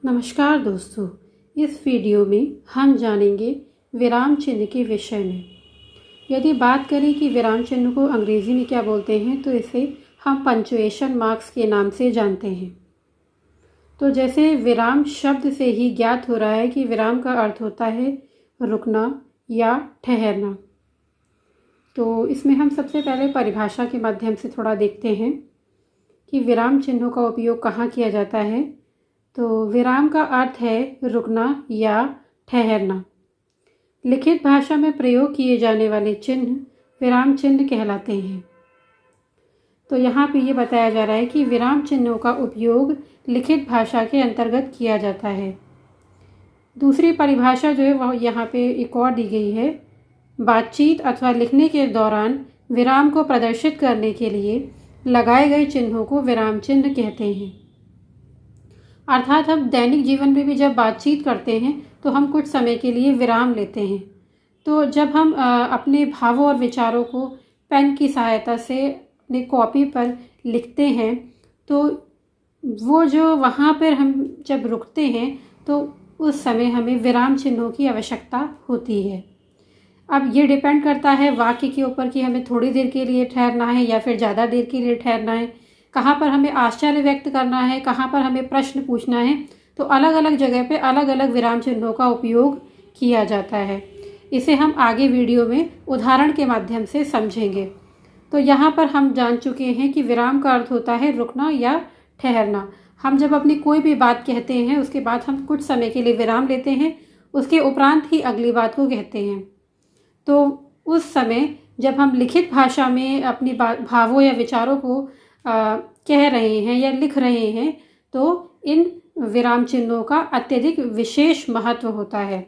नमस्कार दोस्तों, इस वीडियो में हम जानेंगे विराम चिन्ह के विषय में। यदि बात करें कि विराम चिन्ह को अंग्रेज़ी में क्या बोलते हैं, तो इसे हम पंक्चुएशन मार्क्स के नाम से जानते हैं। तो जैसे विराम शब्द से ही ज्ञात हो रहा है कि विराम का अर्थ होता है रुकना या ठहरना। तो इसमें हम सबसे पहले परिभाषा के माध्यम से थोड़ा देखते हैं कि विराम चिन्हों का उपयोग कहाँ किया जाता है। तो विराम का अर्थ है रुकना या ठहरना। लिखित भाषा में प्रयोग किए जाने वाले चिन्ह विराम चिन्ह कहलाते हैं। तो यहाँ पे ये बताया जा रहा है कि विराम चिन्हों का उपयोग लिखित भाषा के अंतर्गत किया जाता है। दूसरी परिभाषा जो है वह यहाँ पे एक और दी गई है। बातचीत अथवा लिखने के दौरान विराम को प्रदर्शित करने के लिए लगाए गए चिन्हों को विराम चिन्ह कहते हैं। अर्थात हम दैनिक जीवन में भी जब बातचीत करते हैं तो हम कुछ समय के लिए विराम लेते हैं। तो जब हम अपने भावों और विचारों को पेन की सहायता से अपने कॉपी पर लिखते हैं, तो वो जो वहाँ पर हम जब रुकते हैं तो उस समय हमें विराम चिन्हों की आवश्यकता होती है। अब ये डिपेंड करता है वाक्य के ऊपर कि हमें थोड़ी देर के लिए ठहरना है या फिर ज़्यादा देर के लिए ठहरना है, कहाँ पर हमें आश्चर्य व्यक्त करना है, कहाँ पर हमें प्रश्न पूछना है। तो अलग अलग जगह पे अलग अलग विराम चिन्हों का उपयोग किया जाता है। इसे हम आगे वीडियो में उदाहरण के माध्यम से समझेंगे। तो यहाँ पर हम जान चुके हैं कि विराम का अर्थ होता है रुकना या ठहरना। हम जब अपनी कोई भी बात कहते हैं उसके बाद हम कुछ समय के लिए विराम लेते हैं, उसके उपरांत ही अगली बात को कहते हैं। तो उस समय जब हम लिखित भाषा में अपनी भावों या विचारों को कह रहे हैं या लिख रहे हैं, तो इन विराम चिन्हों का अत्यधिक विशेष महत्व होता है।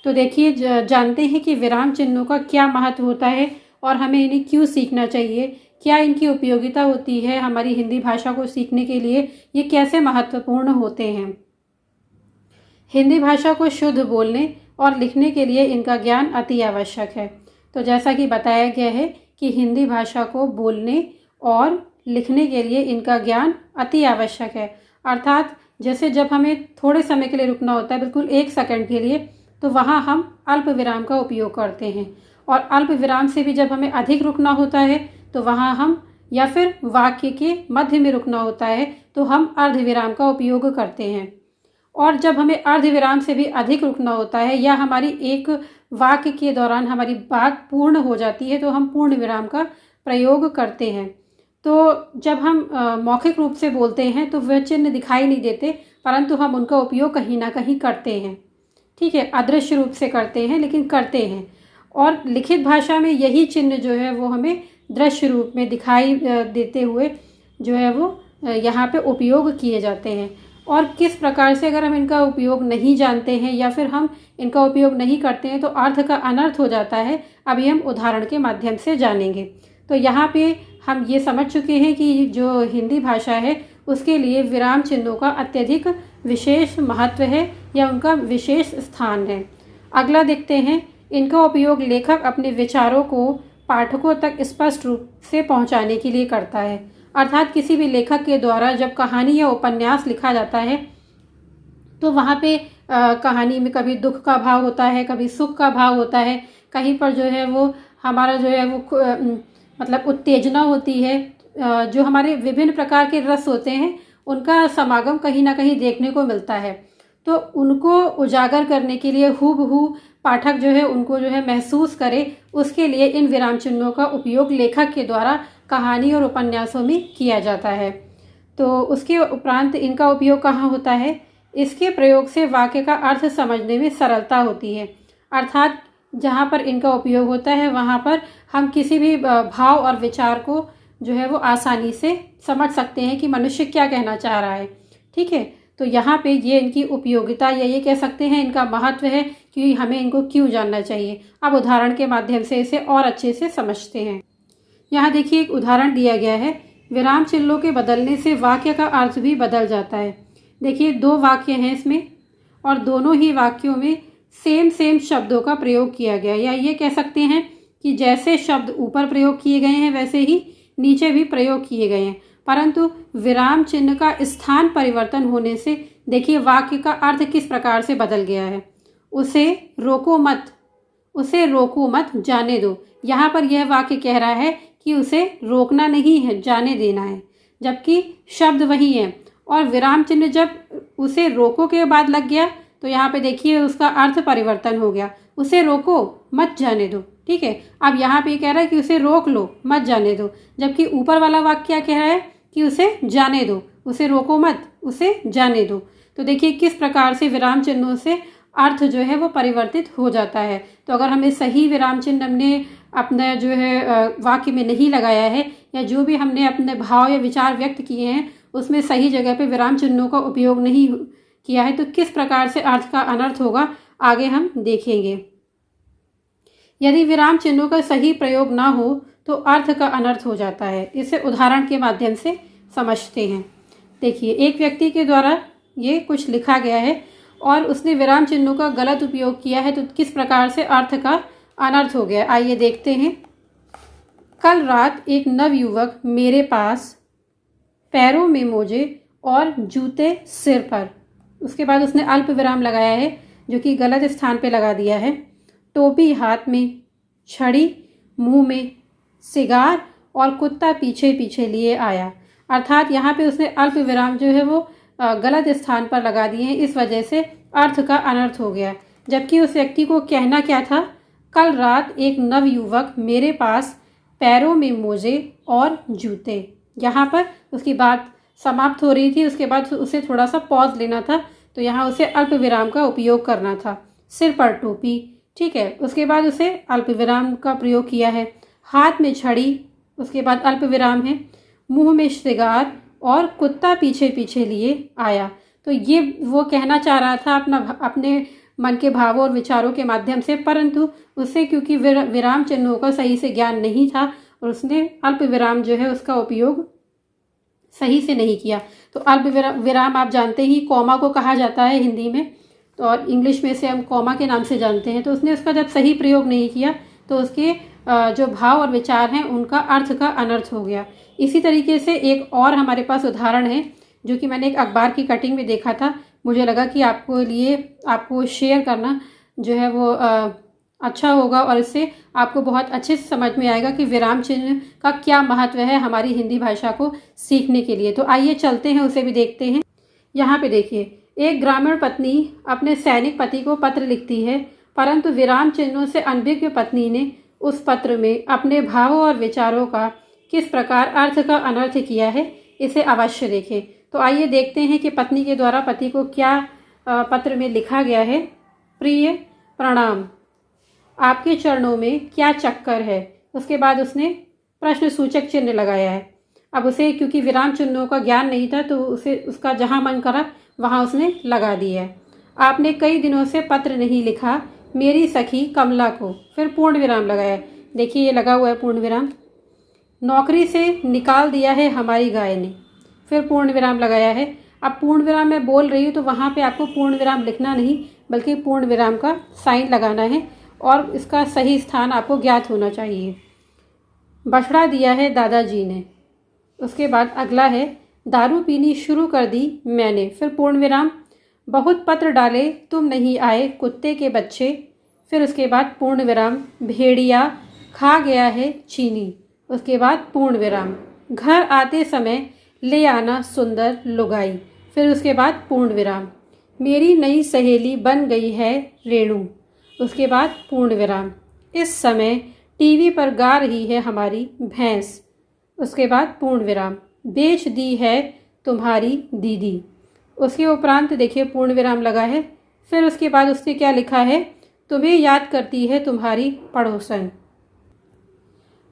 तो देखिए, जानते हैं कि विराम चिन्हों का क्या महत्व होता है और हमें इन्हें क्यों सीखना चाहिए, क्या इनकी उपयोगिता होती है हमारी हिंदी भाषा को सीखने के लिए, ये कैसे महत्वपूर्ण होते हैं। हिंदी भाषा को शुद्ध बोलने और लिखने के लिए इनका ज्ञान अति आवश्यक है। तो जैसा कि बताया गया है कि हिंदी भाषा को बोलने और लिखने के लिए इनका ज्ञान अति आवश्यक है। अर्थात जैसे जब हमें थोड़े समय के लिए रुकना होता है, बिल्कुल 1 सेकंड के लिए, तो वहाँ हम अल्प विराम का उपयोग करते हैं। और अल्प विराम से भी जब हमें अधिक रुकना होता है तो वहाँ हम, या फिर वाक्य के मध्य में रुकना होता है तो हम अर्ध विराम का उपयोग करते हैं। और जब हमें अर्ध विराम से भी अधिक रुकना होता है या हमारी एक वाक्य के दौरान हमारी बात पूर्ण हो जाती है तो हम पूर्ण विराम का प्रयोग करते हैं। तो जब हम मौखिक रूप से बोलते हैं तो वह चिन्ह दिखाई नहीं देते, परंतु हम उनका उपयोग कहीं ना कहीं करते हैं। ठीक है, अदृश्य रूप से करते हैं लेकिन करते हैं। और लिखित भाषा में यही चिन्ह जो है वो हमें दृश्य रूप में दिखाई देते हुए जो है वो यहाँ पे उपयोग किए जाते हैं। और किस प्रकार से, अगर हम इनका उपयोग नहीं जानते हैं या फिर हम इनका उपयोग नहीं करते हैं तो अर्थ का अनर्थ हो जाता है। अभी हम उदाहरण के माध्यम से जानेंगे। तो यहाँ पे हम ये समझ चुके हैं कि जो हिंदी भाषा है उसके लिए विराम चिन्हों का अत्यधिक विशेष महत्व है या उनका विशेष स्थान है। अगला देखते हैं, इनका उपयोग लेखक अपने विचारों को पाठकों तक स्पष्ट रूप से पहुँचाने के लिए करता है। अर्थात किसी भी लेखक के द्वारा जब कहानी या उपन्यास लिखा जाता है तो वहाँ पे कहानी में कभी दुख का भाव होता है, कभी सुख का भाव होता है, कहीं पर जो है वो हमारा जो है वो मतलब उत्तेजना होती है। जो हमारे विभिन्न प्रकार के रस होते हैं उनका समागम कहीं ना कहीं देखने को मिलता है। तो उनको उजागर करने के लिए हूबहू पाठक जो है उनको जो है महसूस करे, उसके लिए इन विराम चिन्हों का उपयोग लेखक के द्वारा कहानी और उपन्यासों में किया जाता है। तो उसके उपरांत इनका उपयोग कहाँ होता है? इसके प्रयोग से वाक्य का अर्थ समझने में सरलता होती है। अर्थात जहाँ पर इनका उपयोग होता है वहाँ पर हम किसी भी भाव और विचार को जो है वो आसानी से समझ सकते हैं कि मनुष्य क्या कहना चाह रहा है। ठीक है, तो यहाँ पे ये इनकी उपयोगिता या ये कह सकते हैं इनका महत्व है कि हमें इनको क्यों जानना चाहिए। अब उदाहरण के माध्यम से इसे और अच्छे से समझते हैं। यहाँ देखिए, एक उदाहरण दिया गया है। विराम चिन्हों के बदलने से वाक्य का अर्थ भी बदल जाता है। देखिए, 2 वाक्य हैं इसमें और दोनों ही वाक्यों में सेम शब्दों का प्रयोग किया गया, या ये कह सकते हैं कि जैसे शब्द ऊपर प्रयोग किए गए हैं वैसे ही नीचे भी प्रयोग किए गए हैं। परंतु विराम चिन्ह का स्थान परिवर्तन होने से देखिए वाक्य का अर्थ किस प्रकार से बदल गया है। उसे रोको मत जाने दो। यहाँ पर यह वाक्य कह रहा है कि उसे रोकना नहीं है, जाने देना है, जबकि शब्द वही है और विराम चिन्ह जब उसे रोको के बाद लग गया तो यहाँ पे देखिए उसका अर्थ परिवर्तन हो गया। उसे रोको मत जाने दो, ठीक है। अब यहाँ पे कह रहा है कि उसे रोक लो मत जाने दो, जबकि ऊपर वाला वाक्य क्या कह रहा है कि उसे जाने दो, उसे रोको मत, उसे जाने दो। तो देखिए किस प्रकार से विराम चिन्हों से अर्थ जो है वो परिवर्तित हो जाता है। तो अगर हमें सही विराम चिन्ह हमने अपना जो है वाक्य में नहीं लगाया है, या जो भी हमने अपने भाव या विचार व्यक्त किए हैं उसमें सही जगह पे विराम चिन्हों का उपयोग नहीं किया है, तो किस प्रकार से अर्थ का अनर्थ होगा आगे हम देखेंगे। यदि विराम चिन्हों का सही प्रयोग ना हो तो अर्थ का अनर्थ हो जाता है। इसे उदाहरण के माध्यम से समझते हैं। देखिए एक व्यक्ति के द्वारा ये कुछ लिखा गया है और उसने विराम चिन्हों का गलत उपयोग किया है, तो किस प्रकार से अर्थ का अनर्थ हो गया आइए देखते हैं। कल रात एक नवयुवक मेरे पास, पैरों में मोजे और जूते सिर पर, उसके बाद उसने अल्प विराम लगाया है जो कि गलत स्थान पे लगा दिया है। टोपी हाथ में, छड़ी मुंह में, सिगार और कुत्ता पीछे पीछे लिए आया। अर्थात यहाँ पे उसने अल्प विराम जो है वो गलत स्थान पर लगा दिए हैं, इस वजह से अर्थ का अनर्थ हो गया। जबकि उस व्यक्ति को कहना क्या था, कल रात एक नवयुवक मेरे पास, पैरों में मोजे और जूते। यहाँ पर उसकी बात समाप्त हो रही थी, उसके बाद उसे थोड़ा सा पॉज लेना था, तो यहाँ उसे अल्प विराम का उपयोग करना था। सिर पर टोपी, ठीक है, उसके बाद उसे अल्प विराम का प्रयोग किया है। हाथ में छड़ी, उसके बाद अल्प विराम है। मुंह में सिगार और कुत्ता पीछे पीछे लिए आया। तो ये वो कहना चाह रहा था अपने मन के भावों और विचारों के माध्यम से, परंतु उसे क्योंकि विराम चिन्हों का सही से ज्ञान नहीं था और उसने अल्प विराम जो है उसका उपयोग सही से नहीं किया। तो अल्प विराम आप जानते ही कॉमा को कहा जाता है हिंदी में, तो और इंग्लिश में से हम कॉमा के नाम से जानते हैं। तो उसने उसका जब सही प्रयोग नहीं किया तो उसके जो भाव और विचार हैं उनका अर्थ का अनर्थ हो गया। इसी तरीके से एक और हमारे पास उदाहरण है जो कि मैंने एक अखबार की कटिंग में देखा था। मुझे लगा कि आपको शेयर करना जो है वो अच्छा होगा और इससे आपको बहुत अच्छे से समझ में आएगा कि विराम चिन्ह का क्या महत्व है हमारी हिंदी भाषा को सीखने के लिए। तो आइए चलते हैं, उसे भी देखते हैं। यहाँ पे देखिए, एक ग्रामीण पत्नी अपने सैनिक पति को पत्र लिखती है, परंतु विराम चिन्हों से अनभिज्ञ पत्नी ने उस पत्र में अपने भावों और विचारों का किस प्रकार अर्थ का अनर्थ किया है, इसे अवश्य देखें। तो आइए देखते हैं कि पत्नी के द्वारा पति को क्या पत्र में लिखा गया है। प्रिय प्रणाम, आपके चरणों में क्या चक्कर है। उसके बाद उसने प्रश्न सूचक चिन्ह लगाया है। अब उसे क्योंकि विराम चिन्हों का ज्ञान नहीं था तो उसे उसका जहाँ मन करा वहाँ उसने लगा दिया है। आपने कई दिनों से पत्र नहीं लिखा मेरी सखी कमला को, फिर पूर्ण विराम लगाया। देखिए ये लगा हुआ है पूर्ण विराम। नौकरी से निकाल दिया है हमारी गाय ने, फिर पूर्ण विराम लगाया है। अब पूर्ण विराम मैं बोल रही हूँ तो वहाँ पे आपको पूर्ण विराम लिखना नहीं बल्कि पूर्ण विराम का साइन लगाना है और इसका सही स्थान आपको ज्ञात होना चाहिए। बछड़ा दिया है दादाजी ने, उसके बाद अगला है दारू पीनी शुरू कर दी मैंने, फिर पूर्ण विराम। बहुत पत्र डाले तुम नहीं आए कुत्ते के बच्चे, फिर उसके बाद पूर्ण विराम। भेड़िया खा गया है चीनी, उसके बाद पूर्ण विराम। घर आते समय ले आना सुंदर लुगाई, फिर उसके बाद पूर्ण विराम। मेरी नई सहेली बन गई है रेणु, उसके बाद पूर्ण विराम। इस समय टीवी पर गा रही है हमारी भैंस, उसके बाद पूर्ण विराम। बेच दी है तुम्हारी दीदी, उसके उपरांत देखिए पूर्ण विराम लगा है। फिर उसके बाद उसने क्या लिखा है, तुम्हें याद करती है तुम्हारी पड़ोसन,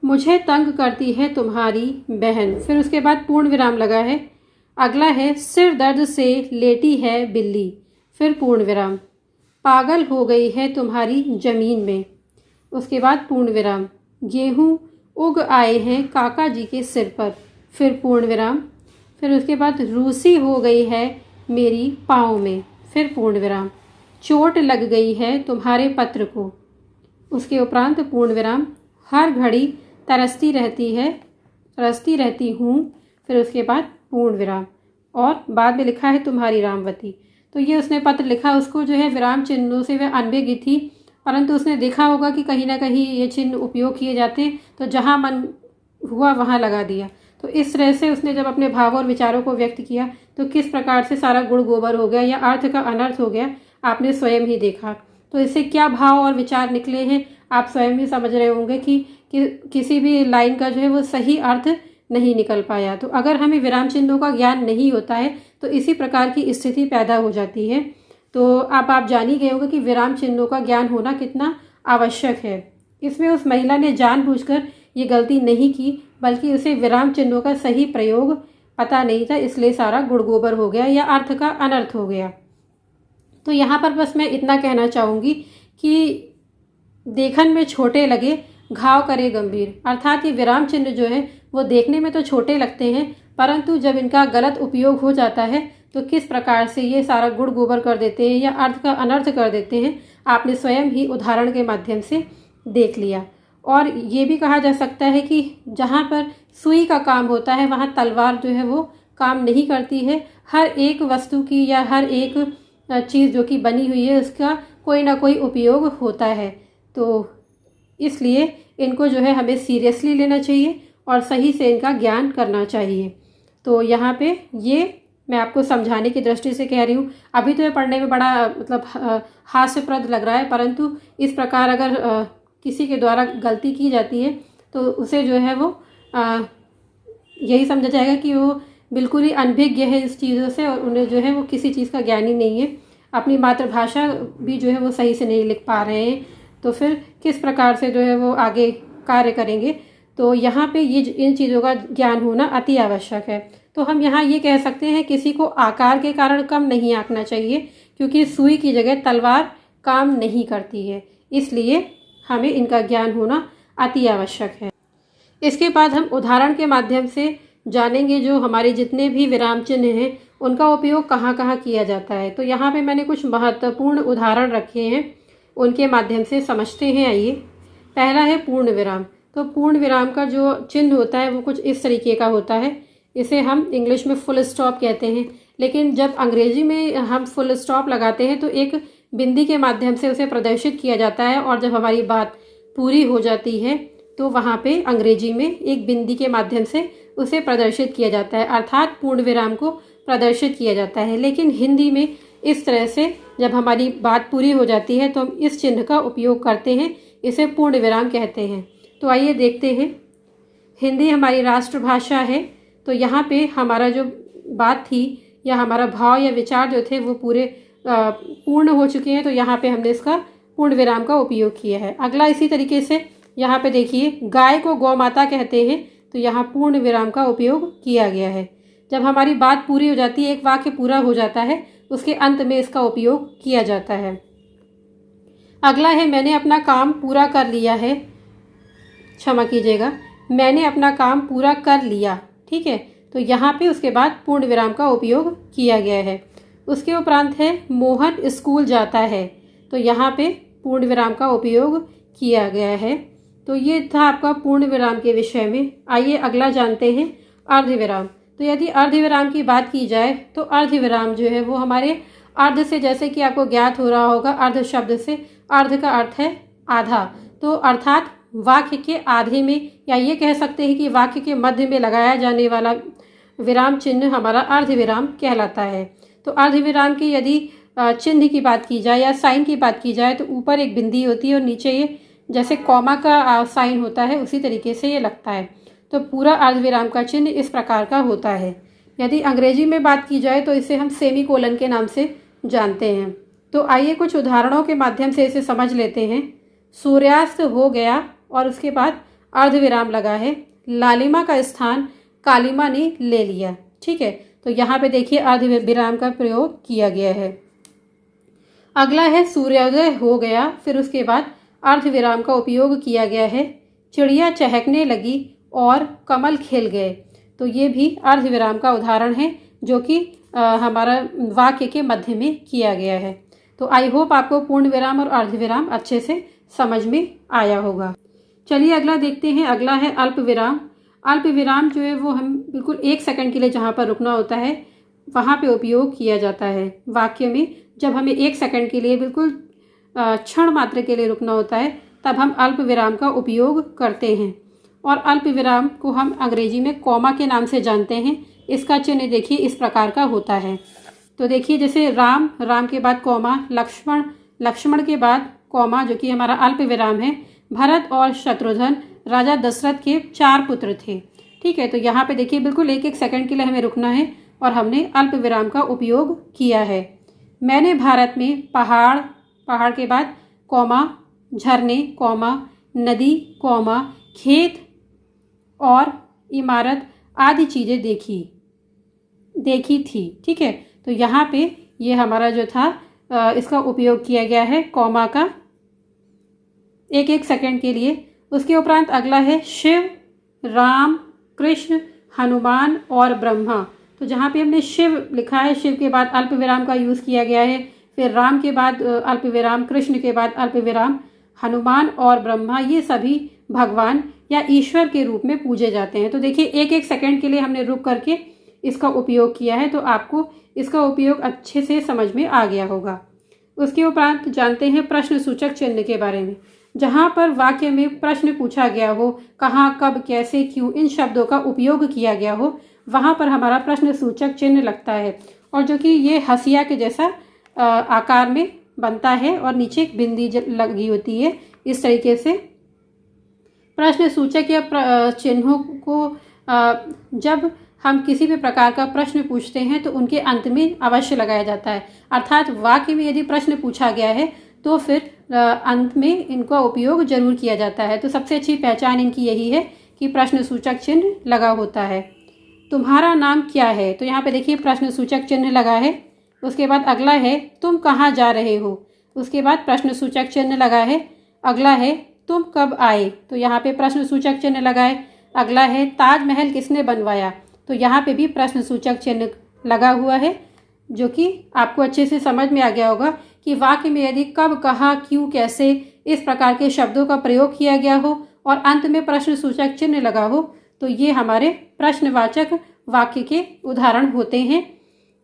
मुझे तंग करती है तुम्हारी बहन, फिर उसके बाद पूर्ण विराम लगा है। अगला है सिर दर्द से लेटी है बिल्ली, फिर पूर्ण विराम। पागल हो गई है तुम्हारी ज़मीन में, उसके बाद पूर्ण विराम। गेहूँ उग आए हैं काका जी के सिर पर, फिर पूर्ण विराम। फिर उसके बाद रूसी हो गई है मेरी पाँव में, फिर पूर्ण विराम। चोट लग गई है तुम्हारे पत्र को, उसके उपरांत पूर्ण विराम। हर घड़ी तरसती रहती हूँ फिर उसके बाद पूर्ण विराम, और बाद में लिखा है तुम्हारी रामवती। तो ये उसने पत्र लिखा, उसको जो है विराम चिन्हों से वह अनभिज्ञ थी, परंतु उसने देखा होगा कि कहीं ना कहीं ये चिन्ह उपयोग किए जाते हैं, तो जहाँ मन हुआ वहाँ लगा दिया। तो इस तरह से उसने जब अपने भावों और विचारों को व्यक्त किया तो किस प्रकार से सारा गुड़ गोबर हो गया या अर्थ का अनर्थ हो गया, आपने स्वयं ही देखा। तो इससे क्या भाव और विचार निकले हैं आप स्वयं ही समझ रहे होंगे कि किसी भी लाइन का जो है वो सही अर्थ नहीं निकल पाया। तो अगर हमें विराम चिन्हों का ज्ञान नहीं होता है तो इसी प्रकार की स्थिति पैदा हो जाती है। तो अब आप जान ही गए होंगे कि विराम चिन्हों का ज्ञान होना कितना आवश्यक है। इसमें उस महिला ने जानबूझकर ये गलती नहीं की, बल्कि उसे विराम चिन्हों का सही प्रयोग पता नहीं था, इसलिए सारा गुड़ गोबर हो गया या अर्थ का अनर्थ हो गया। तो यहाँ पर बस मैं इतना कहना चाहूँगी कि देखन में छोटे लगे घाव करे गंभीर, अर्थात ये विराम चिन्ह जो है वो देखने में तो छोटे लगते हैं, परंतु जब इनका गलत उपयोग हो जाता है तो किस प्रकार से ये सारा गुड़ गोबर कर देते हैं या अर्थ का अनर्थ कर देते हैं, आपने स्वयं ही उदाहरण के माध्यम से देख लिया। और ये भी कहा जा सकता है कि जहाँ पर सुई का काम होता है वहाँ तलवार जो है वो काम नहीं करती है। हर एक वस्तु की या हर एक चीज़ जो कि बनी हुई है उसका कोई ना कोई उपयोग होता है। तो इसलिए इनको जो है हमें सीरियसली लेना चाहिए और सही से इनका ज्ञान करना चाहिए। तो यहाँ पे ये मैं आपको समझाने की दृष्टि से कह रही हूँ। अभी तो ये पढ़ने में बड़ा मतलब हास्यप्रद लग रहा है, परंतु इस प्रकार अगर किसी के द्वारा गलती की जाती है तो उसे जो है वो यही समझा जाएगा कि वो बिल्कुल ही अनभिज्ञ है इस चीज़ों से और उन्हें जो है वो किसी चीज़ का ज्ञान ही नहीं है। अपनी मातृभाषा भी जो है वो सही से नहीं लिख पा रहे हैं, तो फिर किस प्रकार से जो है वो आगे कार्य करेंगे। तो यहाँ पे ये इन चीज़ों का ज्ञान होना अति आवश्यक है। तो हम यहाँ ये कह सकते हैं किसी को आकार के कारण कम नहीं आंकना चाहिए, क्योंकि सुई की जगह तलवार काम नहीं करती है, इसलिए हमें इनका ज्ञान होना अति आवश्यक है। इसके बाद हम उदाहरण के माध्यम से जानेंगे जो हमारे जितने भी विराम चिन्ह हैं उनका उपयोग कहाँ कहाँ किया जाता है। तो यहाँ पे मैंने कुछ महत्वपूर्ण उदाहरण रखे हैं, उनके माध्यम से समझते हैं। आइए, पहला है पूर्ण विराम। तो पूर्ण विराम का जो चिन्ह होता है वो कुछ इस तरीके का होता है। इसे हम इंग्लिश में फुल स्टॉप कहते हैं, लेकिन जब अंग्रेजी में हम फुल स्टॉप लगाते हैं तो एक बिंदी के माध्यम से उसे प्रदर्शित किया जाता है, और जब हमारी बात पूरी हो जाती है तो वहाँ पे अंग्रेजी में एक बिंदी के माध्यम से उसे प्रदर्शित किया जाता है, अर्थात पूर्ण विराम को प्रदर्शित किया जाता है। लेकिन हिंदी में इस तरह से जब हमारी बात पूरी हो जाती है तो हम इस चिन्ह का उपयोग करते हैं, इसे पूर्ण विराम कहते हैं। तो आइए देखते हैं। हिंदी हमारी राष्ट्रभाषा है, तो यहाँ पे हमारा जो बात थी या हमारा भाव या विचार जो थे वो पूरे पूर्ण हो चुके हैं, तो यहाँ पे हमने इसका पूर्ण विराम का उपयोग किया है। अगला इसी तरीके से यहाँ पे देखिए, गाय को गौ माता कहते हैं, तो यहाँ पूर्ण विराम का उपयोग किया गया है। जब हमारी बात पूरी हो जाती है, एक वाक्य पूरा हो जाता है, उसके अंत में इसका उपयोग किया जाता है। अगला है मैंने अपना काम पूरा कर लिया है, क्षमा कीजिएगा, मैंने अपना काम पूरा कर लिया, ठीक है। तो यहाँ पे उसके बाद पूर्ण विराम का उपयोग किया गया है। उसके उपरांत है मोहन स्कूल जाता है, तो यहाँ पे पूर्ण विराम का उपयोग किया गया है। तो ये था आपका पूर्ण विराम के विषय में। आइए अगला जानते हैं, अर्धविराम। तो यदि अर्धविराम की बात की जाए तो अर्धविराम जो है वो हमारे अर्ध से, जैसे कि आपको ज्ञात हो रहा होगा, अर्ध शब्द से, अर्ध का अर्थ है आधा, तो अर्थात वाक्य के आधे में, या ये कह सकते हैं कि वाक्य के मध्य में लगाया जाने वाला विराम चिन्ह हमारा अर्धविराम कहलाता है। तो अर्धविराम की यदि चिन्ह की बात की जाए या साइन की बात की जाए तो ऊपर एक बिंदी होती है और नीचे ये जैसे कॉमा का साइन होता है उसी तरीके से ये लगता है। तो पूरा अर्धविराम का चिन्ह इस प्रकार का होता है। यदि अंग्रेजी में बात की जाए तो इसे हम सेमीकोलन के नाम से जानते हैं। तो आइए कुछ उदाहरणों के माध्यम से इसे समझ लेते हैं। सूर्यास्त हो गया और उसके बाद अर्धविराम लगा है, लालिमा का स्थान कालिमा ने ले लिया, ठीक है। तो यहाँ पे देखिए अर्धविराम का प्रयोग किया गया है। अगला है सूर्योदय हो गया, फिर उसके बाद अर्धविराम का उपयोग किया गया है, चिड़िया चहकने लगी और कमल खिल गए। तो ये भी अर्धविराम का उदाहरण है जो कि हमारा वाक्य के मध्य में किया गया है। तो आई होप आपको पूर्ण विराम और अर्धविराम अच्छे से समझ में आया होगा। चलिए अगला देखते हैं। अगला है अल्प विराम। अल्प विराम जो है वो हम बिल्कुल 1 सेकंड के लिए जहाँ पर रुकना होता है वहाँ पे उपयोग किया जाता है। वाक्य में जब हमें 1 सेकंड के लिए बिल्कुल क्षण मात्र के लिए रुकना होता है तब हम अल्प विराम का उपयोग करते हैं। और अल्प विराम को हम अंग्रेजी में कॉमा के नाम से जानते हैं। इसका चिन्ह देखिए इस प्रकार का होता है। तो देखिए जैसे राम, राम के बाद कॉमा, लक्ष्मण, लक्ष्मण के बाद कॉमा जो कि हमारा अल्प विराम है। भरत और शत्रुघ्न राजा दशरथ के 4 पुत्र थे। ठीक है, तो यहाँ पे देखिए बिल्कुल 1-1 सेकंड के लिए हमें रुकना है और हमने अल्प विराम का उपयोग किया है। मैंने भारत में पहाड़, पहाड़ के बाद कॉमा, झरने कॉमा, नदी कॉमा, खेत और इमारत आदि चीज़ें देखी थी। ठीक है, तो यहाँ पे ये हमारा जो था इसका उपयोग किया गया है कॉमा का 1-1 सेकंड के लिए। उसके उपरांत अगला है शिव, राम, कृष्ण, हनुमान और ब्रह्मा। तो जहाँ पे हमने शिव लिखा है, शिव के बाद अल्प विराम का यूज़ किया गया है। फिर राम के बाद अल्प विराम, कृष्ण के बाद अल्प विराम, हनुमान और ब्रह्मा, ये सभी भगवान या ईश्वर के रूप में पूजे जाते हैं। तो देखिए 1-1 सेकंड के लिए हमने रुक करके इसका उपयोग किया है, तो आपको इसका उपयोग अच्छे से समझ में आ गया होगा। उसके उपरांत जानते हैं प्रश्न सूचक चिन्ह के बारे में। जहाँ पर वाक्य में प्रश्न पूछा गया हो, कहाँ, कब, कैसे, क्यों, इन शब्दों का उपयोग किया गया हो, वहाँ पर हमारा प्रश्न सूचक चिन्ह लगता है। और जो कि ये हंसिया के जैसा आकार में बनता है और नीचे एक बिंदी लगी होती है। इस तरीके से प्रश्न सूचक या चिन्हों को जब हम किसी भी प्रकार का प्रश्न पूछते हैं तो उनके अंत में अवश्य लगाया जाता है। अर्थात वाक्य में यदि प्रश्न पूछा गया है तो फिर अंत में इनका उपयोग जरूर किया जाता है। तो सबसे अच्छी पहचान इनकी यही है कि प्रश्न सूचक चिन्ह लगा होता है। तुम्हारा नाम क्या है? तो यहाँ पे देखिए प्रश्न सूचक चिन्ह लगा है। उसके बाद अगला है तुम कहाँ जा रहे हो? उसके बाद प्रश्न सूचक चिन्ह लगा है। अगला है तुम कब आए? तो यहाँ पे प्रश्न सूचक चिन्ह लगा है। अगला है ताजमहल किसने बनवाया? तो यहाँ पे भी प्रश्न सूचक चिन्ह लगा हुआ है, जो कि आपको अच्छे से समझ में आ गया होगा कि वाक्य में यदि कब, कहाँ, क्यों, कैसे इस प्रकार के शब्दों का प्रयोग किया गया हो और अंत में प्रश्न सूचक चिन्ह लगा हो तो ये हमारे प्रश्नवाचक वाक्य के उदाहरण होते हैं।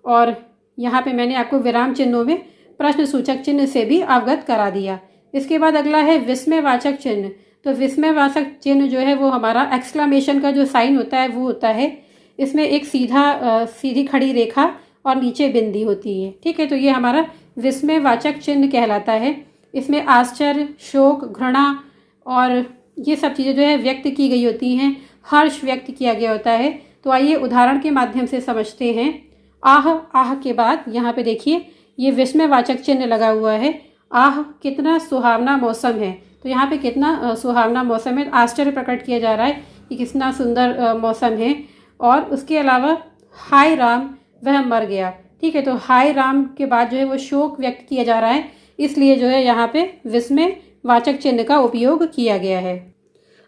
और यहाँ पे मैंने आपको विराम चिन्हों में प्रश्न सूचक चिन्ह से भी अवगत करा दिया। इसके बाद अगला है विस्मयवाचक चिन्ह। तो विस्मयवाचक चिन्ह जो है वो हमारा एक्सक्लेमेशन का जो साइन होता है वो होता है। इसमें एक सीधी खड़ी रेखा और नीचे बिंदी होती है। ठीक है, तो ये हमारा विस्मयवाचक चिन्ह कहलाता है। इसमें आश्चर्य, शोक, घृणा और ये सब चीज़ें जो है व्यक्त की गई होती हैं, हर्ष व्यक्त किया गया होता है। तो आइए उदाहरण के माध्यम से समझते हैं। आह, आह के बाद यहाँ पे देखिए ये विस्मयवाचक चिन्ह लगा हुआ है। आह, कितना सुहावना मौसम है। तो यहाँ पे कितना सुहावना मौसम है, आश्चर्य प्रकट किया जा रहा है कि कितना सुंदर मौसम है। और उसके अलावा हाय राम, वह मर गया। ठीक है, तो हाय राम के बाद जो है वो शोक व्यक्त किया जा रहा है, इसलिए जो है यहाँ पे विस्मयवाचक चिन्ह का उपयोग किया गया है।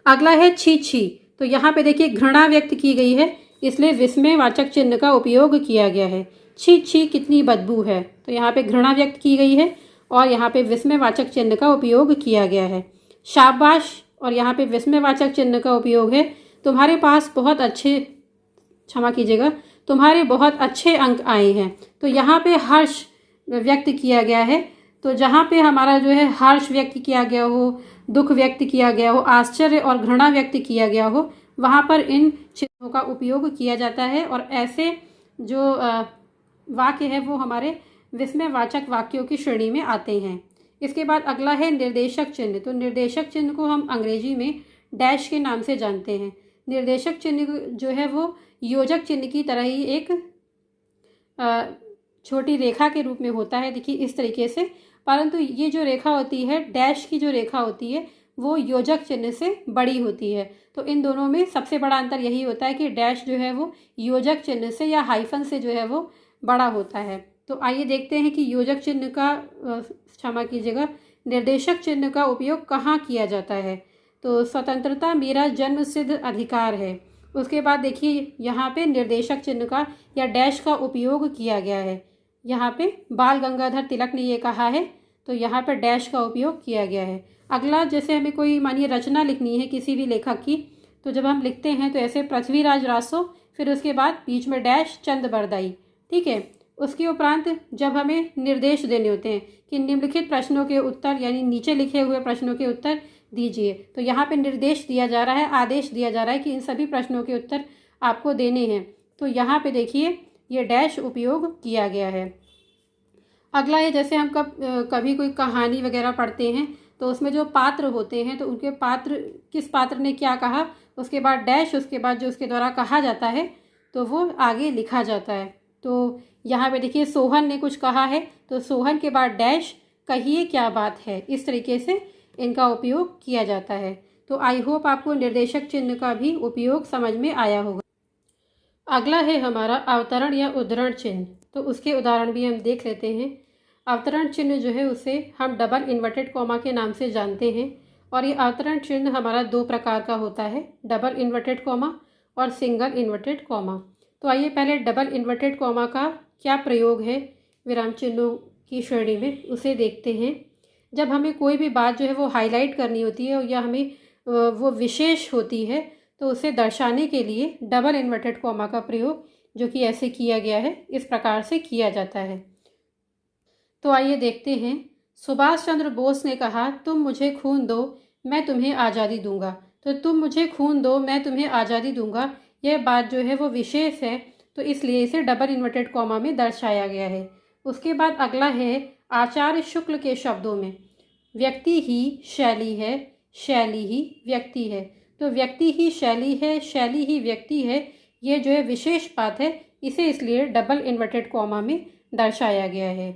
अगला है छी छी। तो यहाँ पे देखिए घृणा व्यक्त की गई है, इसलिए विस्मयवाचक चिन्ह का उपयोग किया गया है। छी छी, कितनी बदबू है। तो यहाँ पे घृणा व्यक्त की गई है और यहाँ पे विस्मयवाचक चिन्ह का उपयोग किया गया है। शाबाश, और यहाँ पे विस्मयवाचक चिन्ह का उपयोग है। तुम्हारे पास बहुत अच्छे, क्षमा कीजिएगा, तुम्हारे बहुत अच्छे अंक आए हैं। तो यहाँ पे हर्ष व्यक्त किया गया है। तो जहाँ पे हमारा जो है हर्ष व्यक्त किया गया हो, दुख व्यक्त किया गया हो, आश्चर्य और घृणा व्यक्त किया गया हो, वहाँ पर इन चिन्हों का उपयोग किया जाता है। और ऐसे जो वाक्य है वो हमारे विस्मयवाचक वाक्यों की श्रेणी में आते हैं। इसके बाद अगला है निर्देशक चिन्ह। तो निर्देशक चिन्ह को हम अंग्रेजी में डैश के नाम से जानते हैं। निर्देशक चिन्ह जो है वो योजक चिन्ह की तरह ही एक छोटी रेखा के रूप में होता है, देखिए इस तरीके से। परंतु ये जो रेखा होती है, डैश की जो रेखा होती है, वो योजक चिन्ह से बड़ी होती है। तो इन दोनों में सबसे बड़ा अंतर यही होता है कि डैश जो है वो योजक चिन्ह से या हाइफन से जो है वो बड़ा होता है। तो आइए देखते हैं कि योजक चिन्ह का, क्षमा कीजिएगा, निर्देशक चिन्ह का उपयोग कहाँ किया जाता है। तो स्वतंत्रता मेरा जन्मसिद्ध अधिकार है। उसके बाद देखिए यहाँ पे निर्देशक चिन्ह का या डैश का उपयोग किया गया है। यहाँ पे बाल गंगाधर तिलक ने ये कहा है, तो यहाँ पे डैश का उपयोग किया गया है। अगला, जैसे हमें कोई मानिए रचना लिखनी है किसी भी लेखक की, तो जब हम लिखते हैं तो ऐसे पृथ्वीराज रासो फिर उसके बाद बीच में डैश चंद बरदाई। ठीक है, उसके उपरांत जब हमें निर्देश देने होते हैं कि निम्नलिखित प्रश्नों के उत्तर यानी नीचे लिखे हुए प्रश्नों के उत्तर दीजिए, तो यहाँ पे निर्देश दिया जा रहा है, आदेश दिया जा रहा है कि इन सभी प्रश्नों के उत्तर आपको देने हैं। तो यहाँ पे देखिए ये डैश उपयोग किया गया है। अगला है, जैसे हम कभी कोई कहानी वगैरह पढ़ते हैं तो उसमें जो पात्र होते हैं तो उनके पात्र, किस पात्र ने क्या कहा, उसके बाद डैश, उसके बाद जो उसके द्वारा कहा जाता है तो वो आगे लिखा जाता है। तो यहाँ पे देखिए सोहन ने कुछ कहा है तो सोहन के बाद डैश, कहिए क्या बात है। इस तरीके से इनका उपयोग किया जाता है। तो आई होप आपको निर्देशक चिन्ह का भी उपयोग समझ में आया होगा। अगला है हमारा अवतरण या उद्धरण चिन्ह। तो उसके उदाहरण भी हम देख लेते हैं। अवतरण चिन्ह जो है उसे हम डबल इन्वर्टेड कॉमा के नाम से जानते हैं और ये अवतरण चिन्ह हमारा दो प्रकार का होता है, डबल इन्वर्टेड कॉमा और सिंगल इन्वर्टेड कॉमा। तो आइए पहले डबल इन्वर्टेड कॉमा का क्या प्रयोग है विराम चिन्हों की श्रेणी में उसे देखते हैं। जब हमें कोई भी बात जो है वो हाईलाइट करनी होती है या हमें वो विशेष होती है तो उसे दर्शाने के लिए डबल इन्वर्टेड कॉमा का प्रयोग, जो कि ऐसे किया गया है, इस प्रकार से किया जाता है। तो आइए देखते हैं। सुभाष चंद्र बोस ने कहा, तुम मुझे खून दो मैं तुम्हें आज़ादी दूंगा। तो तुम मुझे खून दो मैं तुम्हें आज़ादी दूंगा, यह बात जो है वो विशेष है, तो इसलिए इसे डबल इन्वर्टेड कॉमा में दर्शाया गया है। उसके बाद अगला है आचार्य शुक्ल के शब्दों में, व्यक्ति ही शैली है, शैली ही व्यक्ति है। तो व्यक्ति ही शैली है, शैली ही व्यक्ति है, ये जो है विशेष बात है, इसे इसलिए डबल इन्वर्टेड कॉमा में दर्शाया गया है।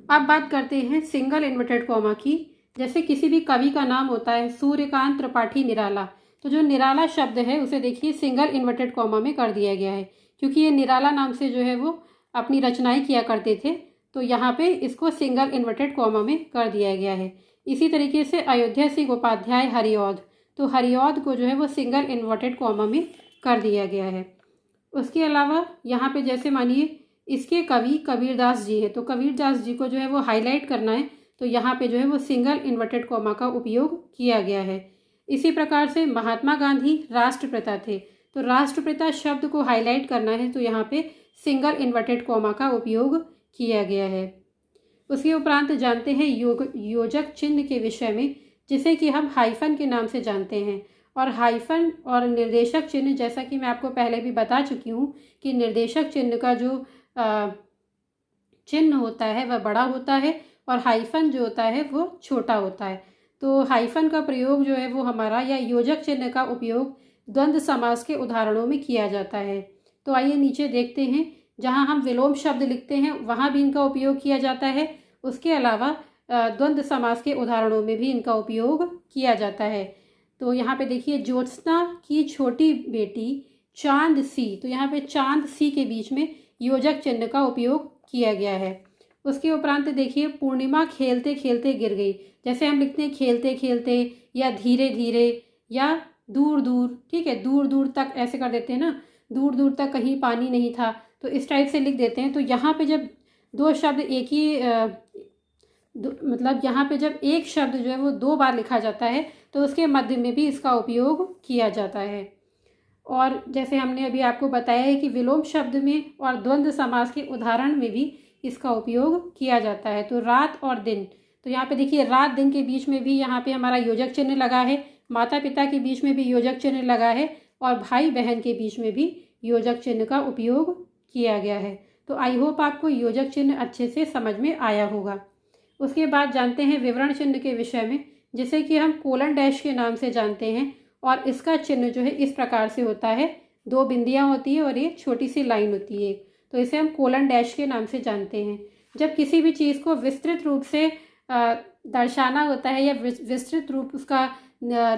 अब बात करते हैं सिंगल इन्वर्टेड कॉमा की। जैसे किसी भी कवि का नाम होता है, सूर्यकांत त्रिपाठी निराला, तो जो निराला शब्द है उसे देखिए सिंगल इन्वर्टेड कॉमा में कर दिया गया है, क्योंकि ये निराला नाम से जो है वो अपनी रचनाएं किया करते थे, तो यहाँ पे इसको सिंगल इन्वर्टेड कॉमा में कर दिया गया है। इसी तरीके से अयोध्या सिंह उपाध्याय हरिऔध, तो हरिऔध को जो है वो सिंगल इन्वर्टेड कॉमा में कर दिया गया है। उसके अलावा यहाँ पे जैसे मानिए इसके कवि कबीरदास जी है, तो कबीरदास जी को जो है वो हाईलाइट करना है, तो यहाँ पे जो है वो सिंगल इन्वर्टेड कॉमा का उपयोग किया गया है। इसी प्रकार से महात्मा गांधी राष्ट्रपिता थे, तो राष्ट्रपिता शब्द को हाईलाइट करना है, तो यहाँ पे सिंगल इन्वर्टेड कॉमा का उपयोग किया गया है। उसके उपरांत जानते हैं योजक चिन्ह के विषय में, जिसे कि हम हाइफन के नाम से जानते हैं। और हाइफन और निर्देशक चिन्ह, जैसा कि मैं आपको पहले भी बता चुकी हूँ कि निर्देशक चिन्ह का जो चिन्ह होता है वह बड़ा होता है और हाइफन जो होता है वो छोटा होता है। तो हाइफन का प्रयोग जो है वो हमारा, या योजक चिन्ह का उपयोग द्वंद्व समास के उदाहरणों में किया जाता है। तो आइए नीचे देखते हैं, जहाँ हम विलोम शब्द लिखते हैं वहाँ भी इनका उपयोग किया जाता है। उसके अलावा द्वंद्व समास के उदाहरणों में भी इनका उपयोग किया जाता है। तो यहाँ पे देखिए, ज्योत्सना की छोटी बेटी चांद सी, तो यहाँ पे चांद सी के बीच में योजक चिन्ह का उपयोग किया गया है। उसके उपरांत देखिए, पूर्णिमा खेलते खेलते गिर गई, जैसे हम लिखते हैं खेलते खेलते या धीरे धीरे या दूर दूर, ठीक है, दूर दूर तक ऐसे कर देते हैं ना, दूर दूर तक कहीं पानी नहीं था, तो इस टाइप से लिख देते हैं। तो यहाँ पे जब दो शब्द एक ही मतलब यहाँ पे जब एक शब्द जो है वो दो बार लिखा जाता है तो उसके मध्य में भी इसका उपयोग किया जाता है। और जैसे हमने अभी आपको बताया है कि विलोम शब्द में और द्वंद्व समास के उदाहरण में भी इसका उपयोग किया जाता है। तो रात और दिन, तो यहाँ पे देखिए रात दिन के बीच में भी यहाँ पे हमारा योजक चिन्ह लगा है, माता पिता के बीच में भी योजक चिन्ह लगा है और भाई बहन के बीच में भी योजक चिन्ह का उपयोग किया गया है। तो आई होप आपको योजक चिन्ह अच्छे से समझ में आया होगा। उसके बाद जानते हैं विवरण चिन्ह के विषय में, जिसे कि हम कोलन डैश के नाम से जानते हैं। और इसका चिन्ह जो है इस प्रकार से होता है, दो बिंदियां होती है और एक छोटी सी लाइन होती है, तो इसे हम कोलन डैश के नाम से जानते हैं। जब किसी भी चीज़ को विस्तृत रूप से दर्शाना होता है या विस्तृत रूप उसका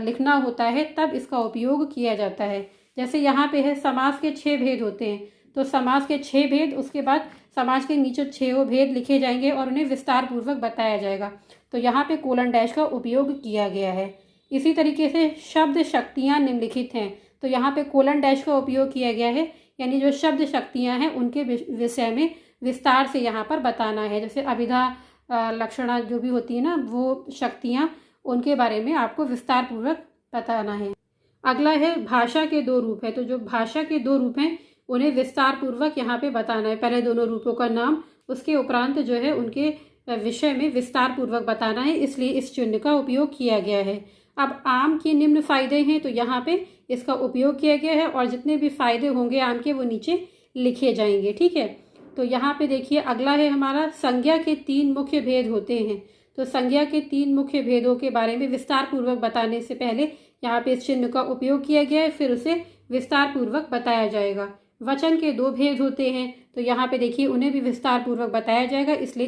लिखना होता है तब इसका उपयोग किया जाता है। जैसे यहाँ पे है समास के 6 भेद होते हैं, तो समास के 6 भेद, उसके बाद समास के नीचे 6 भेद लिखे जाएंगे और उन्हें विस्तार पूर्वक बताया जाएगा, तो यहाँ पे कोलन डैश का उपयोग किया गया है। इसी तरीके से शब्द शक्तियाँ निम्नलिखित हैं, तो यहाँ पे कोलन डैश का उपयोग किया गया है, यानी जो शब्द शक्तियाँ हैं उनके विषय में विस्तार से यहाँ पर बताना है। जैसे अभिधा लक्षणा जो भी होती है ना, वो शक्तियाँ, उनके बारे में आपको विस्तार पूर्वक बताना है। अगला है भाषा के दो रूप है, तो जो भाषा के दो रूप हैं उन्हें विस्तार पूर्वक यहाँ पे बताना है। पहले दोनों रूपों का नाम, उसके उपरांत जो है उनके विषय में विस्तार पूर्वक बताना है, इसलिए इस चिन्ह का उपयोग किया गया है। अब आम के निम्न फायदे हैं, तो यहाँ पे इसका उपयोग किया गया है और जितने भी फायदे होंगे आम के वो नीचे लिखे जाएंगे। ठीक है, तो यहाँ पे देखिए अगला है हमारा संज्ञा के 3 मुख्य भेद होते हैं। तो संज्ञा के 3 मुख्य भेदों के बारे में विस्तार पूर्वक बताने से पहले यहाँ पे इस चिन्ह का उपयोग किया गया है, फिर उसे विस्तार पूर्वक बताया जाएगा। वचन के 2 भेद होते हैं, तो यहाँ पे देखिए उन्हें भी विस्तार पूर्वक बताया जाएगा, इसलिए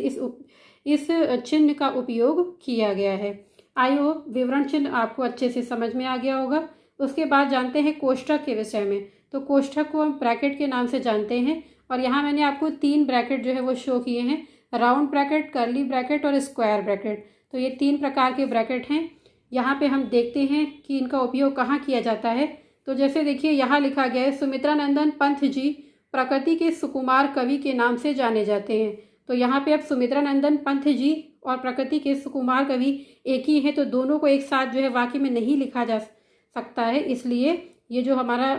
इस चिन्ह का उपयोग किया गया है। आई होप विवरण चिन्ह आपको अच्छे से समझ में आ गया होगा। उसके बाद जानते हैं कोष्ठक के विषय में। तो कोष्ठक को हम ब्रैकेट के नाम से जानते हैं और यहाँ मैंने आपको 3 ब्रैकेट जो है वो शो किए हैं, राउंड ब्रैकेट, कर्ली ब्रैकेट और स्क्वायर ब्रैकेट। तो ये 3 प्रकार के ब्रैकेट हैं। यहाँ पे हम देखते हैं कि इनका उपयोग कहाँ किया जाता है। तो जैसे देखिए यहाँ लिखा गया है, सुमित्रानंदन पंत जी प्रकृति के सुकुमार कवि के नाम से जाने जाते हैं। तो यहाँ पे अब सुमित्रानंदन पंत जी और प्रकृति के सुकुमार कवि एक ही है, तो दोनों को एक साथ जो है वाक्य में नहीं लिखा जा सकता है, इसलिए ये जो हमारा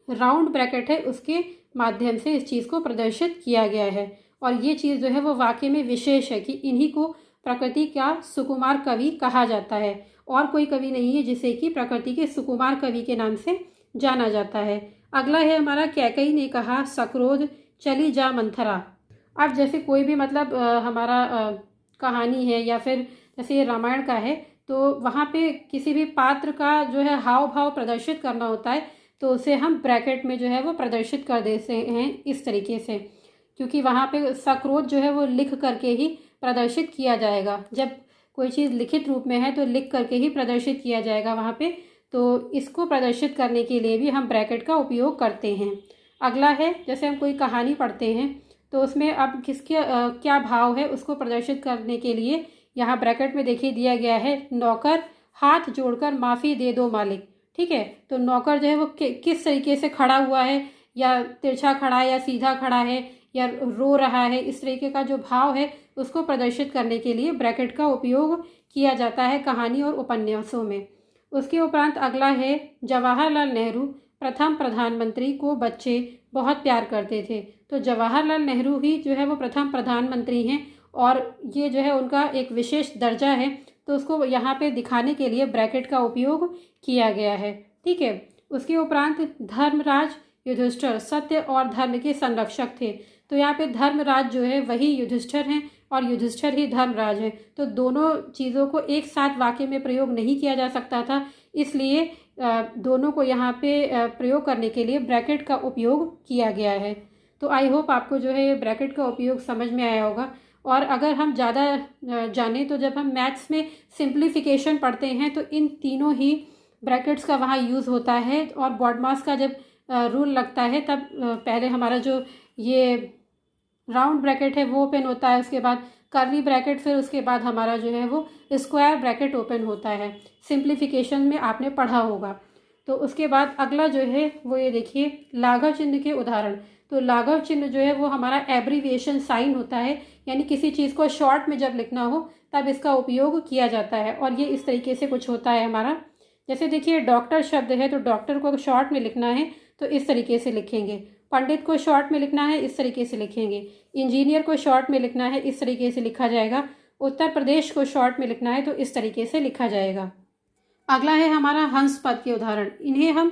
राउंड ब्रैकेट है उसके माध्यम से इस चीज़ को प्रदर्शित किया गया है। और ये चीज़ जो है वो वाक्य में विशेष है कि इन्हीं को प्रकृति का सुकुमार कवि कहा जाता है, और कोई कवि नहीं है जिसे कि प्रकृति के सुकुमार कवि के नाम से जाना जाता है। अगला है हमारा कैकेयी ने कहा सक्रोध चली जा मंथरा। अब जैसे कोई भी मतलब हमारा कहानी है या फिर जैसे रामायण का है, तो वहाँ पे किसी भी पात्र का जो है हाव भाव प्रदर्शित करना होता है, तो उसे हम ब्रैकेट में जो है वो प्रदर्शित कर देते हैं इस तरीके से, क्योंकि वहाँ पे सक्रोध जो है वो लिख करके ही प्रदर्शित किया जाएगा। जब कोई चीज़ लिखित रूप में है तो लिख करके ही प्रदर्शित किया जाएगा वहाँ पे, तो इसको प्रदर्शित करने के लिए भी हम ब्रैकेट का उपयोग करते हैं। अगला है जैसे हम कोई कहानी पढ़ते हैं तो उसमें अब किसके क्या भाव है उसको प्रदर्शित करने के लिए यहाँ ब्रैकेट में देखिए दिया गया है, नौकर हाथ जोड़कर माफ़ी दे दो मालिक। ठीक है, तो नौकर जो है वो किस तरीके से खड़ा हुआ है, या तिरछा खड़ा है या सीधा खड़ा है या रो रहा है, इस तरीके का जो भाव है उसको प्रदर्शित करने के लिए ब्रैकेट का उपयोग किया जाता है कहानी और उपन्यासों में। उसके उपरांत अगला है जवाहरलाल नेहरू प्रथम प्रधानमंत्री को बच्चे बहुत प्यार करते थे। तो जवाहरलाल नेहरू ही जो है वो प्रथम प्रधानमंत्री हैं और ये जो है उनका एक विशेष दर्जा है, तो उसको यहाँ पे दिखाने के लिए ब्रैकेट का उपयोग किया गया है। ठीक है, उसके उपरांत धर्मराज युधिष्ठिर सत्य और धर्म के संरक्षक थे। तो यहाँ पे धर्मराज जो है वही युधिष्ठिर हैं और युधिष्ठिर ही धर्मराज हैं, तो दोनों चीज़ों को एक साथ वाक्य में प्रयोग नहीं किया जा सकता था, इसलिए दोनों को यहाँ पे प्रयोग करने के लिए ब्रैकेट का उपयोग किया गया है। तो आई होप आपको जो है ब्रैकेट का उपयोग समझ में आया होगा। और अगर हम ज़्यादा जानें तो जब हम मैथ्स में सिंप्लीफिकेशन पढ़ते हैं तो इन तीनों ही ब्रैकेट्स का वहाँ यूज़ होता है, और बॉडमास का जब रूल लगता है तब पहले हमारा जो ये राउंड ब्रैकेट है वो ओपन होता है, उसके बाद कर्ली ब्रैकेट, फिर उसके बाद हमारा जो है वो स्क्वायर ब्रैकेट ओपन होता है। सिंप्लीफिकेशन में आपने पढ़ा होगा। तो उसके बाद अगला जो है वो ये देखिए लाघव चिन्ह के उदाहरण। तो लाघव चिन्ह जो है वो हमारा एब्रीविएशन साइन होता है, यानी किसी चीज़ को शॉर्ट में जब लिखना हो तब इसका उपयोग किया जाता है, और ये इस तरीके से कुछ होता है हमारा। जैसे देखिए डॉक्टर शब्द है, तो डॉक्टर को शॉर्ट में लिखना है तो इस तरीके से लिखेंगे, पंडित को शॉर्ट में लिखना है इस तरीके से लिखेंगे, इंजीनियर को शॉर्ट में लिखना है इस तरीके से लिखा जाएगा, उत्तर प्रदेश को शॉर्ट में लिखना है तो इस तरीके से लिखा जाएगा। अगला है हमारा हंस पद के उदाहरण। इन्हें हम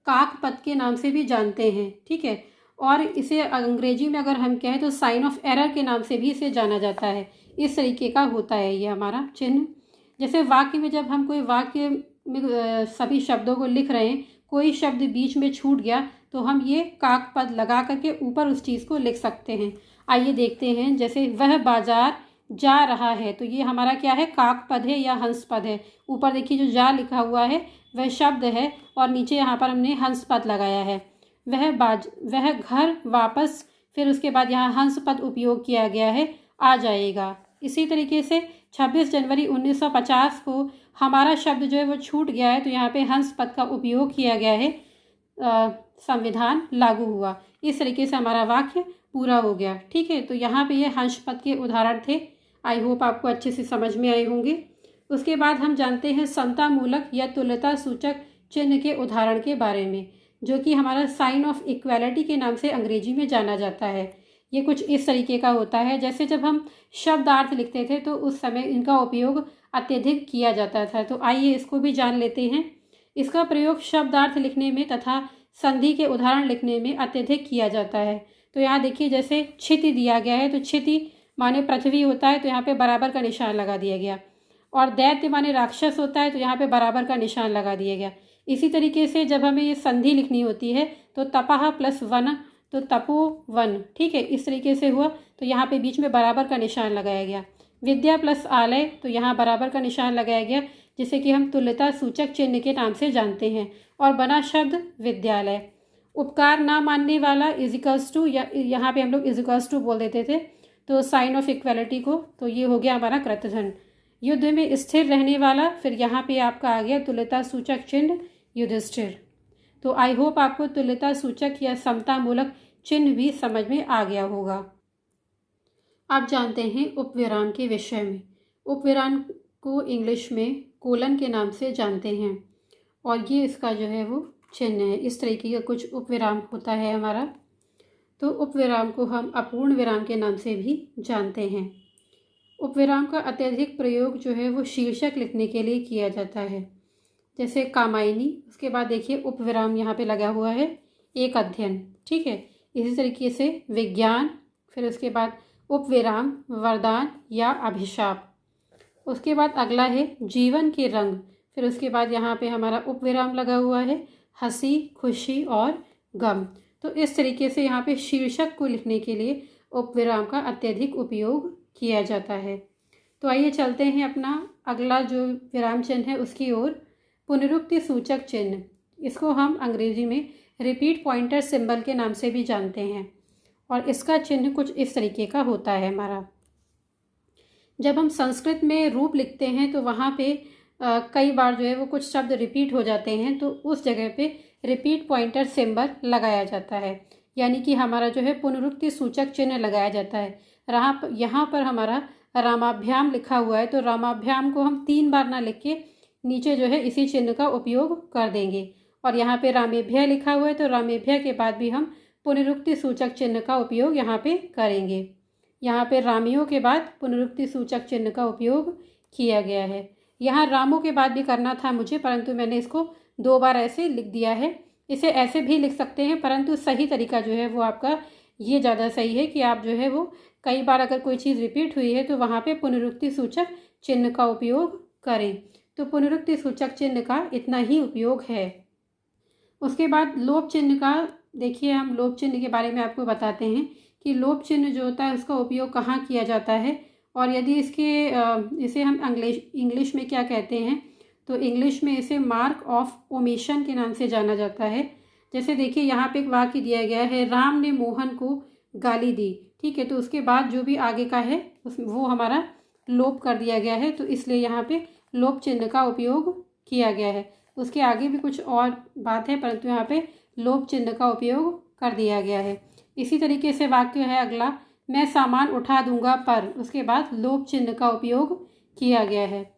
काक पद के नाम से भी जानते हैं। ठीक है, और इसे अंग्रेजी में अगर हम कहें तो साइन ऑफ एरर के नाम से भी इसे जाना जाता है। इस तरीके का होता है ये हमारा चिन्ह। जैसे वाक्य में जब हम कोई वाक्य में सभी शब्दों को लिख रहे हैं, कोई शब्द बीच में छूट गया तो हम ये काक पद लगा करके ऊपर उस चीज़ को लिख सकते हैं। आइए देखते हैं, जैसे वह बाजार जा रहा है, तो ये हमारा क्या है, काक पद है या हंस पद है। ऊपर देखिए जो जा लिखा हुआ है वह शब्द है और नीचे यहाँ पर हमने हंस पद लगाया है। वह घर वापस, फिर उसके बाद यहाँ हंस पद उपयोग किया गया है, आ जाएगा। इसी तरीके से 26 जनवरी 1950 को हमारा शब्द जो है वो छूट गया है, तो यहाँ पे हंस पद का उपयोग किया गया है, संविधान लागू हुआ। इस तरीके से हमारा वाक्य पूरा हो गया। ठीक है, तो यहाँ पे ये हंस पद के उदाहरण थे। आई होप आपको अच्छे से समझ में आए होंगे। उसके बाद हम जानते हैं समता मूलक या तुल्यता सूचक चिन्ह के उदाहरण के बारे में, जो कि हमारा साइन ऑफ इक्वालिटी के नाम से अंग्रेजी में जाना जाता है। ये कुछ इस तरीके का होता है, जैसे जब हम शब्दार्थ लिखते थे तो उस समय इनका उपयोग अत्यधिक किया जाता था। तो आइए इसको भी जान लेते हैं। इसका प्रयोग शब्दार्थ लिखने में तथा संधि के उदाहरण लिखने में अत्यधिक किया जाता है। तो यहाँ देखिए, जैसे क्षिति दिया गया है तो क्षिति माने पृथ्वी होता है, तो यहाँ पे बराबर का निशान लगा दिया गया। और दैत्य माने राक्षस होता है, तो यहाँ पे बराबर का निशान लगा दिया गया। इसी तरीके से जब हमें ये संधि लिखनी होती है तो तपः प्लस वन, तो तपोवन, ठीक है, इस तरीके से हुआ, तो यहाँ पे बीच में बराबर का निशान लगाया गया। विद्या प्लस आलय, तो यहाँ बराबर का निशान लगाया गया, जिसे कि हम तुल्यता सूचक चिन्ह के नाम से जानते हैं, और बना शब्द विद्यालय। उपकार ना मानने वाला इजिकल्स टू, या यहाँ पे हम लोग इजिकल्स टू बोल देते थे, तो साइन ऑफ इक्वालिटी को, तो ये हो गया हमारा कृतधन। युद्ध में स्थिर रहने वाला, फिर यहाँ पे आपका आ गया तुल्यता सूचक चिन्ह युधिष्ठिर। तो आई होप आपको तुल्यता सूचक या समतामूलक चिन्ह भी समझ में आ गया होगा। आप जानते हैं उपविराम के विषय में। उपविराम को इंग्लिश में कोलन के नाम से जानते हैं, और ये इसका जो है वो चिन्ह है। इस तरीके का कुछ उपविराम होता है हमारा। तो उपविराम को हम अपूर्ण विराम के नाम से भी जानते हैं। उपविराम का अत्यधिक प्रयोग जो है वो शीर्षक लिखने के लिए किया जाता है, जैसे कामायनी। उसके बाद देखिए उपविराम यहाँ पे लगा हुआ है, एक अध्ययन, ठीक है। इसी तरीके से विज्ञान, फिर उसके बाद उपविराम वरदान या अभिशाप। उसके बाद अगला है जीवन के रंग, फिर उसके बाद यहाँ पे हमारा उपविराम लगा हुआ है हंसी, खुशी और गम। तो इस तरीके से यहाँ पे शीर्षक को लिखने के लिए उपविराम का अत्यधिक उपयोग किया जाता है। तो आइए चलते हैं अपना अगला जो विराम चिन्ह है उसकी ओर। पुनरुक्ति सूचक चिन्ह, इसको हम अंग्रेजी में रिपीट पॉइंटर सिंबल के नाम से भी जानते हैं, और इसका चिन्ह कुछ इस तरीके का होता है हमारा। जब हम संस्कृत में रूप लिखते हैं तो वहाँ पे कई बार जो है वो कुछ शब्द रिपीट हो जाते हैं, तो उस जगह पे रिपीट पॉइंटर सिंबल लगाया जाता है, यानी कि हमारा जो है पुनरुक्ति सूचक चिन्ह लगाया जाता है। यहाँ पर हमारा रामाभ्याम लिखा हुआ है, तो रामाभ्याम को हम 3 बार ना लिख के नीचे जो है इसी चिन्ह का उपयोग कर देंगे। और यहाँ पे रामेभ्य लिखा हुआ है, तो रामेभ्य के बाद भी हम पुनरुक्ति सूचक चिन्ह का उपयोग यहाँ पे करेंगे। यहाँ पे रामियों के बाद पुनरुक्ति सूचक चिन्ह का उपयोग किया गया है। यहाँ रामों के बाद भी करना था मुझे, परंतु मैंने इसको 2 बार ऐसे लिख दिया है। इसे ऐसे भी लिख सकते हैं, परंतु सही तरीका जो है वो आपका ये ज़्यादा सही है कि आप जो है वो कई बार अगर कोई चीज़ रिपीट हुई है तो वहाँ पे पुनरुक्ति सूचक चिन्ह का उपयोग करें। तो पुनरुक्ति सूचक चिन्ह का इतना ही उपयोग है। उसके बाद लोप चिन्ह का देखिए, हम लोप चिन्ह के बारे में आपको बताते हैं कि लोप चिन्ह जो होता है उसका उपयोग कहाँ किया जाता है, और यदि इसे हम इंग्लिश में क्या कहते हैं, तो इंग्लिश में इसे मार्क ऑफ ओमिशन के नाम से जाना जाता है। जैसे देखिए यहाँ पे एक वाक्य दिया गया है, राम ने मोहन को गाली दी, ठीक है, तो उसके बाद जो भी आगे का है वो हमारा लोप कर दिया गया है, तो इसलिए यहाँ पे लोप चिन्ह का उपयोग किया गया है। उसके आगे भी कुछ और बात है, परंतु यहाँ पे लोप चिन्ह का उपयोग कर दिया गया है। इसी तरीके से वाक्य है अगला, मैं सामान उठा दूंगा पर, उसके बाद लोप चिन्ह का उपयोग किया गया है।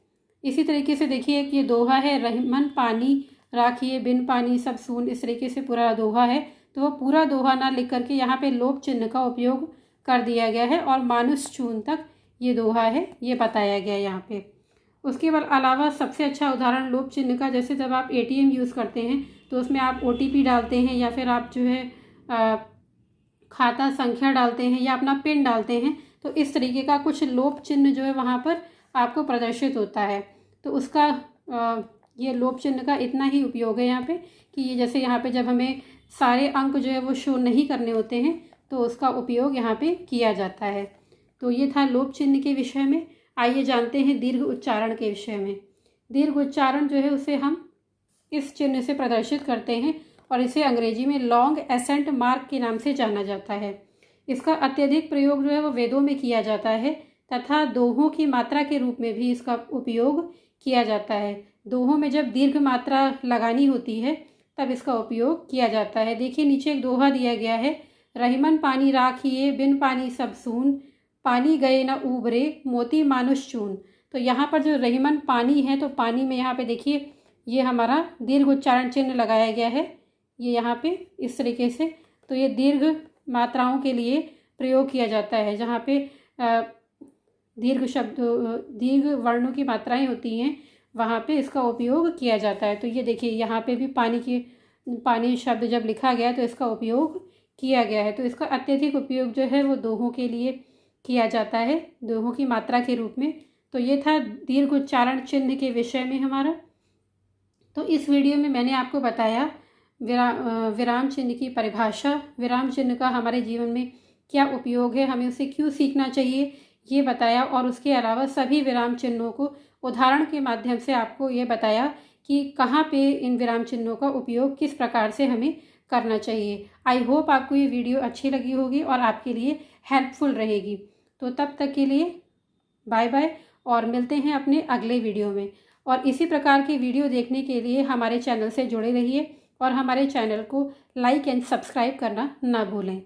इसी तरीके से देखिए कि ये दोहा है, रहीमन पानी राखिए बिन पानी सब सून, इस तरीके से पूरा दोहा है, तो वो पूरा दोहा ना लिख करके यहाँ पे लोप चिन्ह का उपयोग कर दिया गया है, और मानुष चून तक ये दोहा है ये बताया गया है यहाँ पे। उसके बाद अलावा सबसे अच्छा उदाहरण लोप चिन्ह का, जैसे जब आप ATM यूज़ करते हैं तो उसमें आप OTP डालते हैं, या फिर आप जो है खाता संख्या डालते हैं, या अपना पिन डालते हैं, तो इस तरीके का कुछ लोप चिन्ह जो है वहाँ पर आपको प्रदर्शित होता है। तो उसका ये लोप चिन्ह का इतना ही उपयोग है यहाँ पे कि ये जैसे यहाँ पे जब हमें सारे अंक जो है वो शो नहीं करने होते हैं तो उसका उपयोग यहाँ पे किया जाता है। तो ये था लोप चिन्ह के विषय में। आइए जानते हैं दीर्घ उच्चारण के विषय में। दीर्घ उच्चारण जो है उसे हम इस चिन्ह से प्रदर्शित करते हैं, और इसे अंग्रेजी में लॉन्ग एसेंट मार्क के नाम से जाना जाता है। इसका अत्यधिक प्रयोग जो है वो वेदों में किया जाता है, तथा दोहों की मात्रा के रूप में भी इसका उपयोग किया जाता है। दोहों में जब दीर्घ मात्रा लगानी होती है तब इसका उपयोग किया जाता है। देखिए नीचे एक दोहा दिया गया है, रहीमन पानी राखिए बिन पानी सब सून, पानी गए न उबरे मोती मानुष चून। तो यहाँ पर जो रहीमन पानी है, तो पानी में यहाँ पे देखिए ये हमारा दीर्घ उच्चारण चिन्ह लगाया गया है, ये यहाँ पे इस तरीके से। तो ये दीर्घ मात्राओं के लिए प्रयोग किया जाता है, जहाँ पे दीर्घ वर्णों की मात्राएं होती हैं, वहाँ पे इसका उपयोग किया जाता है। तो ये देखिए यहाँ पे भी पानी शब्द जब लिखा गया तो इसका उपयोग किया गया है। तो इसका अत्यधिक उपयोग जो है वो दोहों के लिए किया जाता है, दोहों की मात्रा के रूप में। तो ये था दीर्घ उच्चारण चिन्ह के विषय में हमारा। तो इस वीडियो में मैंने आपको बताया विराम चिन्ह की परिभाषा, विराम चिन्ह का हमारे जीवन में क्या उपयोग है, हमें उसे क्यों सीखना चाहिए, ये बताया। और उसके अलावा सभी विराम चिन्हों को उदाहरण के माध्यम से आपको ये बताया कि कहाँ पे इन विराम चिन्हों का उपयोग किस प्रकार से हमें करना चाहिए। आई होप आपको ये वीडियो अच्छी लगी होगी और आपके लिए हेल्पफुल रहेगी। तो तब तक के लिए बाय बाय, और मिलते हैं अपने अगले वीडियो में। और इसी प्रकार की वीडियो देखने के लिए हमारे चैनल से जुड़े रहिए और हमारे चैनल को लाइक एंड सब्सक्राइब करना ना भूलें।